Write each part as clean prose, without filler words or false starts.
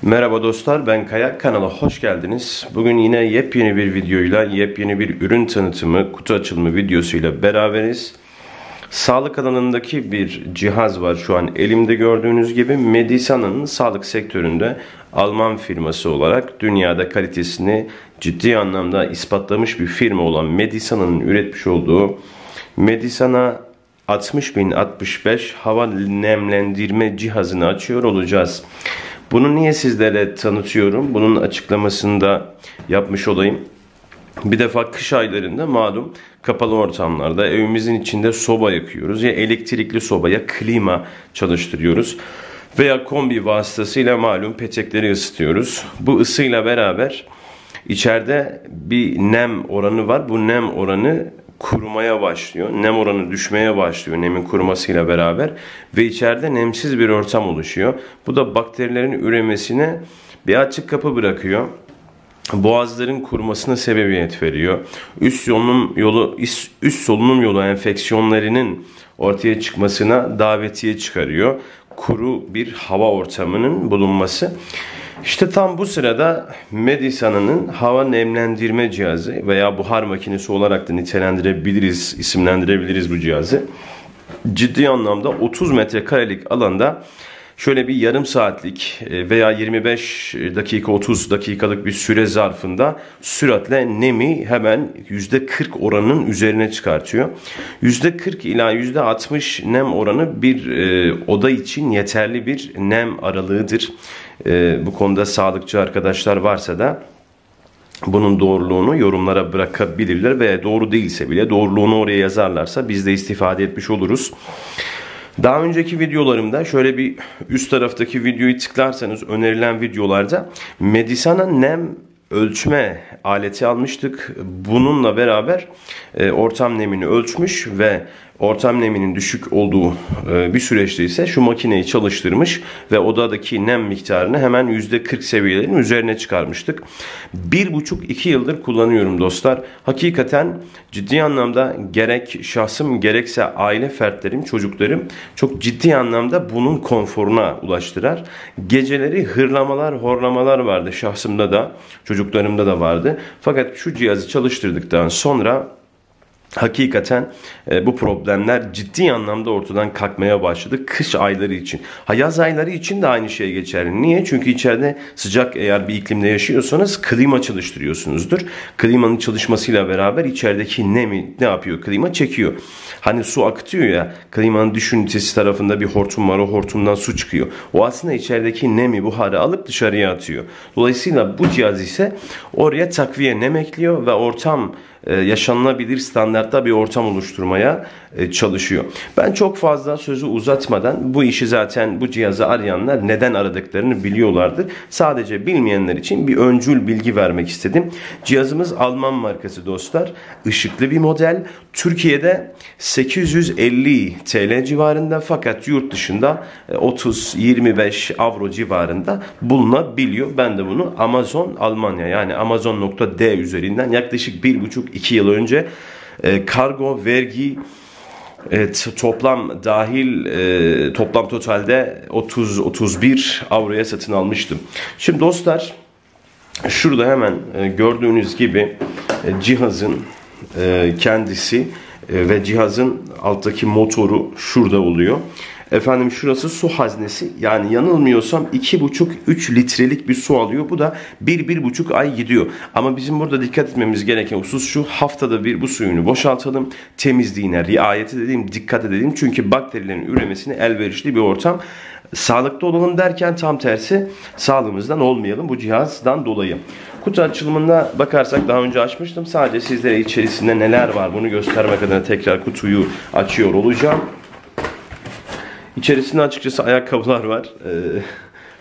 Merhaba dostlar, ben Kaya, kanala hoş geldiniz. Bugün yine yepyeni bir videoyla, yepyeni bir ürün tanıtımı, kutu açılımı videosuyla beraberiz. Sağlık alanındaki bir cihaz var şu an elimde gördüğünüz gibi. Medisana'nın sağlık sektöründe Alman firması olarak dünyada kalitesini ciddi anlamda ispatlamış bir firma olan Medisana'nın üretmiş olduğu Medisana 60065 hava nemlendirme cihazını açıyor olacağız. Bunu niye sizlere tanıtıyorum? Bunun açıklamasını da yapmış olayım. Bir defa kış aylarında malum kapalı ortamlarda evimizin içinde soba yakıyoruz. Ya elektrikli soba ya klima çalıştırıyoruz. Veya kombi vasıtasıyla malum petekleri ısıtıyoruz. Bu ısıyla beraber içeride bir nem oranı var. Bu nem oranı kurumaya başlıyor. Nem oranı düşmeye başlıyor nemin kurumasıyla beraber ve içeride nemsiz bir ortam oluşuyor. Bu da bakterilerin üremesine bir açık kapı bırakıyor. Boğazların kurumasına sebebiyet veriyor. Üst solunum yolu enfeksiyonlarının ortaya çıkmasına davetiye çıkarıyor. Kuru bir hava ortamının bulunması. İşte tam bu sırada Medisana'nın hava nemlendirme cihazı veya buhar makinesi olarak da nitelendirebiliriz, isimlendirebiliriz bu cihazı. Ciddi anlamda 30 metrekarelik alanda şöyle bir yarım saatlik veya 25 dakika 30 dakikalık bir süre zarfında süratle nemi hemen %40 oranının üzerine çıkartıyor. %40 ila %60 nem oranı bir oda için yeterli bir nem aralığıdır. Bu konuda sağlıkçı arkadaşlar varsa da bunun doğruluğunu yorumlara bırakabilirler veya doğru değilse bile doğruluğunu oraya yazarlarsa biz de istifade etmiş oluruz. Daha önceki videolarımda şöyle bir üst taraftaki videoyu tıklarsanız önerilen videolarda Medisana nem ölçme aleti almıştık. Bununla beraber ortam nemini ölçmüş ve ortam neminin düşük olduğu bir süreçte ise şu makineyi çalıştırmış ve odadaki nem miktarını hemen %40 seviyelerin üzerine çıkarmıştık. 1,5-2 yıldır kullanıyorum dostlar. Hakikaten ciddi anlamda gerek şahsım gerekse aile fertlerim, çocuklarım çok ciddi anlamda bunun konforuna ulaştırar. Geceleri hırlamalar, horlamalar vardı şahsımda da, çocuklarımda da vardı. Fakat şu cihazı çalıştırdıktan sonra hakikaten bu problemler ciddi anlamda ortadan kalkmaya başladı kış ayları için. Yaz ayları için de aynı şey geçerli. Niye? Çünkü içeride sıcak eğer bir iklimde yaşıyorsanız klima çalıştırıyorsunuzdur. Klimanın çalışmasıyla beraber içerideki nemi ne yapıyor? Klima çekiyor. Hani su akıtıyor ya, klimanın dış ünitesi tarafında bir hortum var, o hortumdan su çıkıyor. O aslında içerideki nemi, buharı alıp dışarıya atıyor. Dolayısıyla bu cihaz ise oraya takviye nem ekliyor ve ortam yaşanılabilir standartta bir ortam oluşturmaya çalışıyor. Ben çok fazla sözü uzatmadan bu işi zaten bu cihazı arayanlar neden aradıklarını biliyorlardır. Sadece bilmeyenler için bir öncül bilgi vermek istedim. Cihazımız Alman markası dostlar. Işıklı bir model. Türkiye'de 850 TL civarında fakat yurt dışında 30-25 avro civarında bulunabiliyor. Ben de bunu Amazon Almanya yani Amazon.de üzerinden yaklaşık 1,5-2 yıl önce kargo, vergi, toplam dahil toplam totalde 30-31 avroya satın almıştım. Şimdi dostlar şurada hemen gördüğünüz gibi cihazın kendisi ve cihazın alttaki motoru şurada oluyor. Efendim şurası su haznesi, yani yanılmıyorsam 2,5-3 litrelik bir su alıyor. Bu da 1-1,5 ay gidiyor. Ama bizim burada dikkat etmemiz gereken husus şu: haftada bir bu suyunu boşaltalım. Temizliğine riayet edelim, dikkat edelim. Çünkü bakterilerin üremesine elverişli bir ortam. Sağlıklı olalım derken tam tersi sağlığımızdan olmayalım bu cihazdan dolayı. Kutu açılımına bakarsak daha önce açmıştım. Sadece sizlere içerisinde neler var bunu göstermek adına tekrar kutuyu açıyor olacağım. İçerisinde açıkçası ayakkabılar var.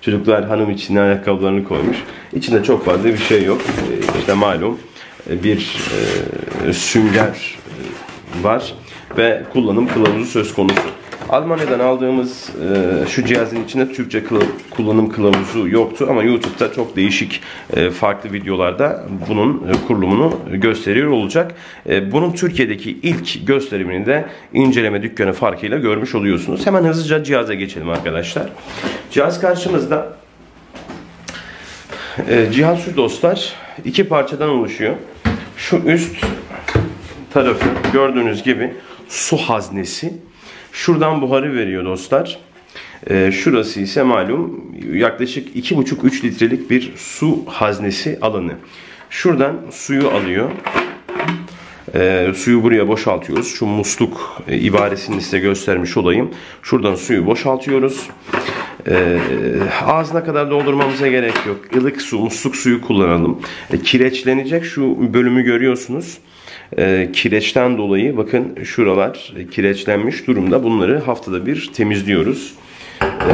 Çocuklar hanım için ayakkabılarını koymuş. İçinde çok fazla bir şey yok. İşte malum bir sünger var ve kullanım kılavuzu söz konusu. Almanya'dan aldığımız şu cihazın içinde Türkçe kullanım kılavuzu yoktu ama YouTube'da çok değişik farklı videolarda bunun kurulumunu gösteriyor olacak. Bunun Türkiye'deki ilk gösterimini de inceleme dükkanı farkıyla görmüş oluyorsunuz. Hemen hızlıca cihaza geçelim arkadaşlar. Cihaz karşımızda. Cihaz şu dostlar, iki parçadan oluşuyor. Şu üst tarafı gördüğünüz gibi su haznesi. Şuradan buharı veriyor dostlar. Şurası ise malum yaklaşık 2,5-3 litrelik bir su haznesi alanı. Şuradan suyu alıyor. Suyu buraya boşaltıyoruz. Şu musluk ibaresini size göstermiş olayım. Şuradan suyu boşaltıyoruz. Ağzına kadar doldurmamıza gerek yok. Ilık su, musluk suyu kullanalım. Kireçlenecek şu bölümü görüyorsunuz. Kireçten dolayı bakın şuralar kireçlenmiş durumda. Bunları haftada bir temizliyoruz.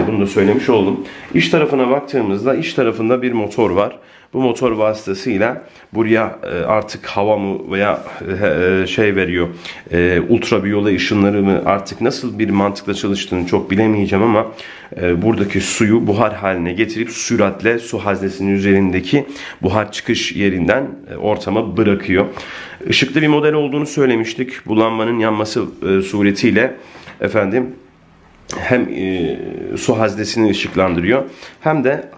Bunu da söylemiş oldum. İç tarafına baktığımızda iç tarafında bir motor var. Bu motor vasıtasıyla buraya artık hava mı veya şey veriyor, ultraviyole ışınları mı, artık nasıl bir mantıkla çalıştığını çok bilemeyeceğim ama buradaki suyu buhar haline getirip süratle su haznesinin üzerindeki buhar çıkış yerinden ortama bırakıyor. Işıklı bir model olduğunu söylemiştik. Bu lambanın yanması suretiyle hem su haznesini ışıklandırıyor hem de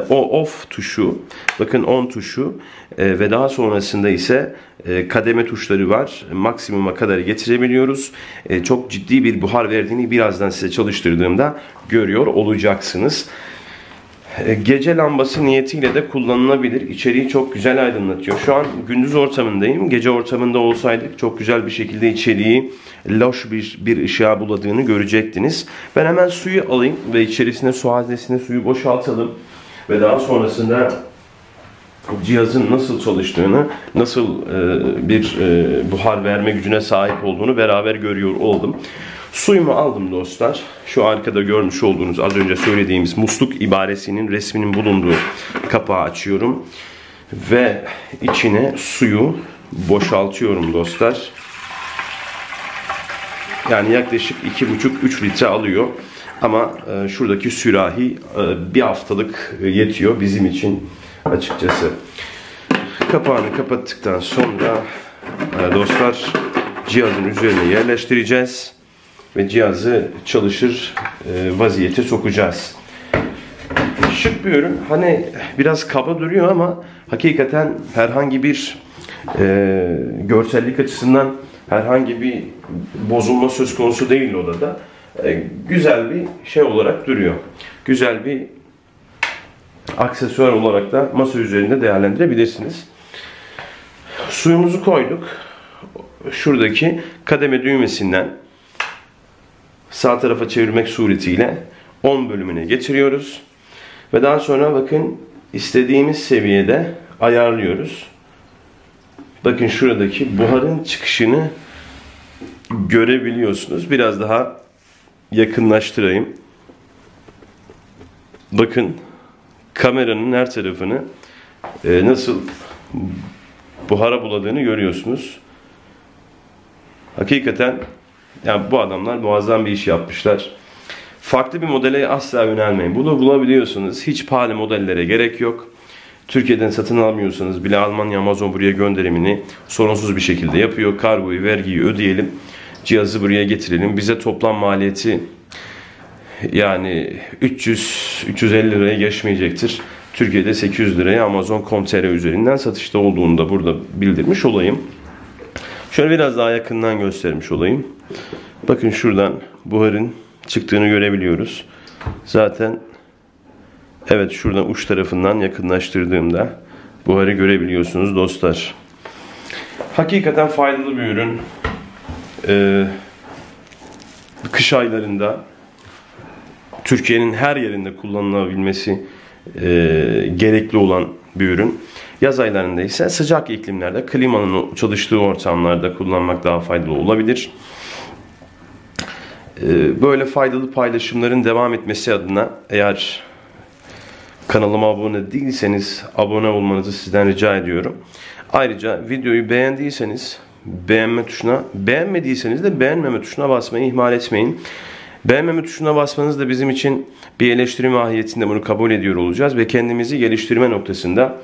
o off tuşu, bakın on tuşu ve daha sonrasında ise kademe tuşları var. Maksimuma kadar getirebiliyoruz. Çok ciddi bir buhar verdiğini birazdan size çalıştırdığımda görüyor olacaksınız. Gece lambası niyetiyle de kullanılabilir. İçeriği çok güzel aydınlatıyor. Şu an gündüz ortamındayım. Gece ortamında olsaydık çok güzel bir şekilde içeriği loş bir ışığa buladığını görecektiniz. Ben hemen suyu alayım ve içerisine su haznesine suyu boşaltalım. Ve daha sonrasında cihazın nasıl çalıştığını, nasıl bir buhar verme gücüne sahip olduğunu beraber görüyor oldum. Suyumu aldım dostlar. Şu arkada görmüş olduğunuz az önce söylediğimiz musluk ibaresinin resminin bulunduğu kapağı açıyorum. Ve içine suyu boşaltıyorum dostlar. Yani yaklaşık 2,5-3 litre alıyor. Ama şuradaki sürahi bir haftalık yetiyor bizim için açıkçası. Kapağını kapattıktan sonra dostlar cihazın üzerine yerleştireceğiz. Ve cihazı çalışır vaziyete sokacağız. Şık bir ürün. Hani biraz kaba duruyor ama hakikaten herhangi bir görsellik açısından herhangi bir bozulma söz konusu değil odada. Güzel bir şey olarak duruyor. Güzel bir aksesuar olarak da masa üzerinde değerlendirebilirsiniz. Suyumuzu koyduk. Şuradaki kademe düğmesinden sağ tarafa çevirmek suretiyle 10 bölümüne getiriyoruz. Ve daha sonra bakın istediğimiz seviyede ayarlıyoruz. Bakın şuradaki buharın çıkışını görebiliyorsunuz. Biraz daha yakınlaştırayım. Bakın kameranın her tarafını nasıl buhara buladığını görüyorsunuz. Hakikaten yani bu adamlar muazzam bir iş yapmışlar. Farklı bir modele asla yönelmeyin. Bunu bulabiliyorsunuz. Hiç pahalı modellere gerek yok. Türkiye'den satın almıyorsanız bile Almanya Amazon buraya gönderimini sorunsuz bir şekilde yapıyor. Kargoyu, vergiyi ödeyelim. Cihazı buraya getirelim. Bize toplam maliyeti yani 300-350 liraya geçmeyecektir. Türkiye'de 800 liraya Amazon.com.tr üzerinden satışta olduğunu da burada bildirmiş olayım. Şöyle biraz daha yakından göstermiş olayım. Bakın şuradan buharın çıktığını görebiliyoruz. Zaten evet şuradan uç tarafından yakınlaştırdığımda buharı görebiliyorsunuz dostlar. Hakikaten faydalı bir ürün. Kış aylarında Türkiye'nin her yerinde kullanılabilmesi gerekli olan bir ürün. Yaz aylarında ise sıcak iklimlerde klimanın çalıştığı ortamlarda kullanmak daha faydalı olabilir. Böyle faydalı paylaşımların devam etmesi adına eğer kanalıma abone değilseniz abone olmanızı sizden rica ediyorum. Ayrıca videoyu beğendiyseniz beğenme tuşuna, beğenmediyseniz de beğenmeme tuşuna basmayı ihmal etmeyin. Beğenmeme tuşuna basmanız da bizim için bir eleştiri mahiyetinde bunu kabul ediyor olacağız ve kendimizi geliştirme noktasında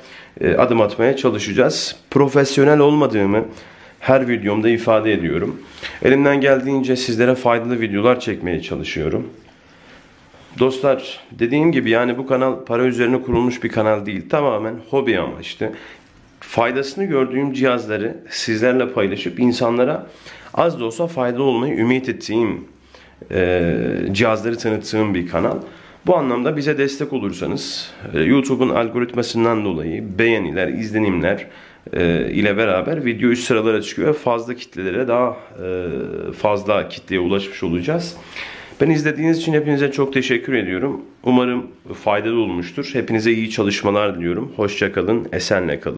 adım atmaya çalışacağız. Profesyonel olmadığımı her videomda ifade ediyorum. Elimden geldiğince sizlere faydalı videolar çekmeye çalışıyorum. Dostlar, dediğim gibi yani bu kanal para üzerine kurulmuş bir kanal değil. Tamamen hobi amaçlı. Faydasını gördüğüm cihazları sizlerle paylaşıp insanlara az da olsa faydalı olmayı ümit ettiğim cihazları tanıttığım bir kanal. Bu anlamda bize destek olursanız YouTube'un algoritmasından dolayı beğeniler, izlenimler ile beraber video üst sıralara çıkıyor ve fazla kitlelere daha fazla kitleye ulaşmış olacağız. Ben izlediğiniz için hepinize çok teşekkür ediyorum. Umarım faydalı olmuştur. Hepinize iyi çalışmalar diliyorum. Hoşça kalın, esenle kalın.